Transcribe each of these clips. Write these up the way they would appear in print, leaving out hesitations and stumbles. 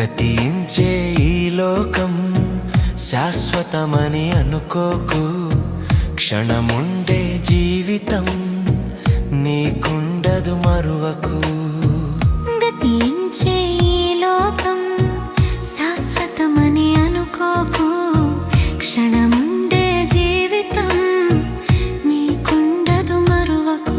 గతించే ఈ లోకం శాశ్వతమని అనుకోకు, క్షణముండే జీవితం నీకుండదు మరువకు. గతించే ఈ లోకం శాశ్వతమని అనుకోకు, క్షణముండే జీవితం నీకుండదు మరువకు.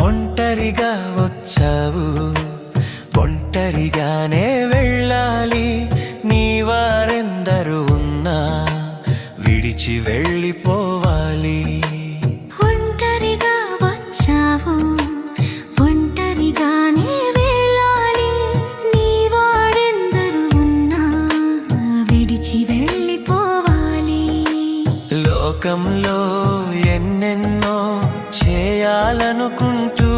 ఒంటరిగా వచ్చావు, ఒంటరిగానే వెళ్ళాలి. నీ వారెందరూ ఉన్నా విడిచి వెళ్ళిపోవాలి. ఒంటరిగా వచ్చావు, ఒంటరిగానే వెళ్ళాలి. నీ వాడెందరూ ఉన్నా విడిచి వెళ్ళిపోవాలి. లోకంలో ఎన్నెన్నో చేయాలనుకుంటూ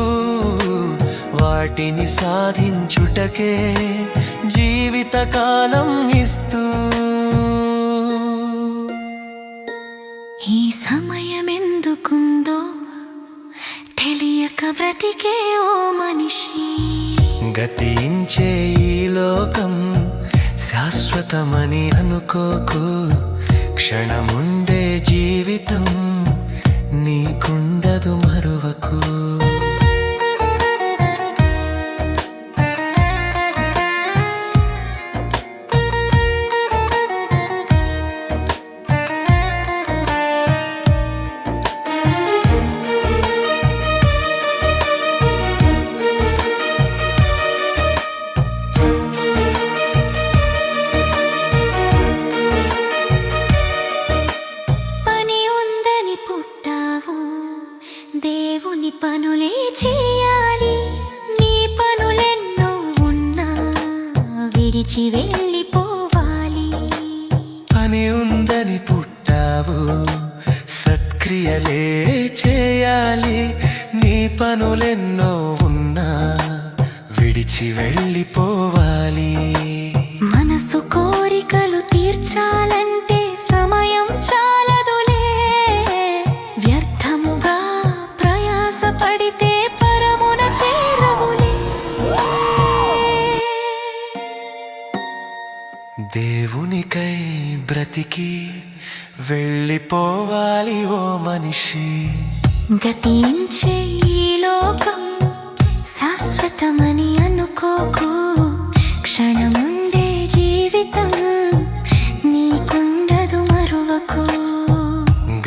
వాటిని సాధించుటకే జీవితకాలం ఇస్తూ, ఈ సమయం ఎందుకుందో తెలియక బ్రతికే ఓ మనిషి. గతించే ఈ లోకం శాశ్వతమని అనుకోకు, క్షణముండే జీవితం నీకుండదు మరువకు. పని ఉందని పుట్టావు, దేవుని పనులే చేయాలి. నీ పనులెన్నో ఉన్నా విడిచి వెళ్ళిపోవాలి. పని ఉందని పుట్టావు, సత్క్రియలే చేయాలి. నీ పనులెన్నో ఉన్నా విడిచి వెళ్ళిపోవాలి. మనసు కోరికలు తీర్చాలంటే సమయం చాలదులే. వ్యర్థముగా ప్రయాస పడితే పరమున చేరవులే. దేవునికై బ్రతికి వెళ్ళిపోవాలి ఓ మనిషి. గతించే ఈ లోకం శాశ్వతమని అనుకోకు, క్షణముండే జీవితం నీకుండదు మరువకు.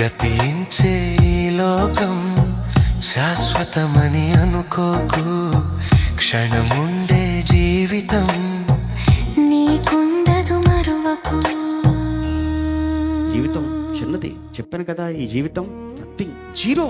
గతించే ఈ లోకం శాశ్వతమని అనుకోకు, క్షణముండే జీవితం నీకుండదు మరువకు. జీవితం చిన్నది, చెప్పాను కదా. ఈ జీవితం నథింగ్, జీరో,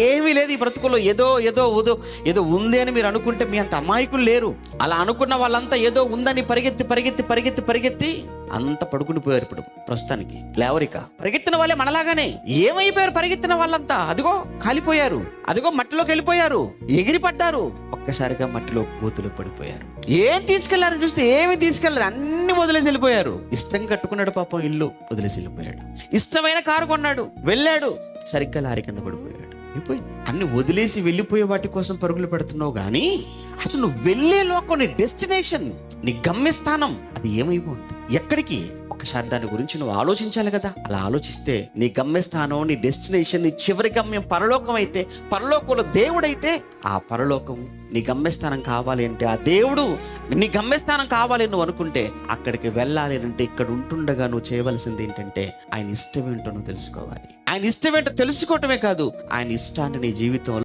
ఏమీ లేదు ఈ బ్రతుకులో. ఏదో ఏదో ఏదో ఏదో ఉంది అని మీరు అనుకుంటే మీ అంత అమాయకులు లేరు. అలా అనుకున్న వాళ్ళంతా ఏదో ఉందని పరిగెత్తి పరిగెత్తి పరిగెత్తి పరిగెత్తి అంత పడుకుని పోయారు. ఇప్పుడు ప్రస్తుతానికి లేవరిక. పరిగెత్తిన వాళ్ళే మనలాగానే ఏమైపోయారు. పరిగెత్తిన వాళ్ళంతా అదిగో కాలిపోయారు, అదిగో మట్టిలోకి వెళ్ళిపోయారు, ఎగిరిపడ్డారు, ఒక్కసారిగా మట్టిలో గోతులు పడిపోయారు. ఏం తీసుకెళ్లారని చూస్తే ఏమీ తీసుకెళ్ళలేదు, అన్ని వదిలేసి వెళ్ళిపోయారు. ఇష్టం కట్టుకున్నాడు పాపం, ఇల్లు వదిలేసి వెళ్ళిపోయాడు. ఇష్టమైన కారు కొన్నాడు, వెళ్ళాడు, సరిగ్గా లారీ కింద పడిపోయాడు. అయిపోయింది. అన్ని వదిలేసి వెళ్ళిపోయే వాటి కోసం పరుగులు పెడుతున్నావు కానీ అసలు నువ్వు వెళ్ళే లోకం, నీ డెస్టినేషన్, నీ గమ్యస్థానం అది ఏమైపోతుంది, ఎక్కడికి? ఒకసారి దాని గురించి నువ్వు ఆలోచించాలి కదా. అలా ఆలోచిస్తే నీ గమ్యస్థానం, నీ డెస్టినేషన్, నీ చివరి గమ్యం పరలోకం అయితే, పరలోకంలో దేవుడైతే ఆ పరలోకం నీ గమ్యస్థానం కావాలి అంటే, ఆ దేవుడు నీ గమ్యస్థానం కావాలి నువ్వు అనుకుంటే, అక్కడికి వెళ్ళాలి అంటే ఇక్కడ ఉంటుండగా నువ్వు చేయవలసింది ఏంటంటే ఆయన ఇష్టం ఏంటో నువ్వు తెలుసుకోవాలి. ఆయన ఇష్టం ఏంటో తెలుసుకోవటమే కాదు, ఆయన ఇష్టాన్ని నీ జీవితంలో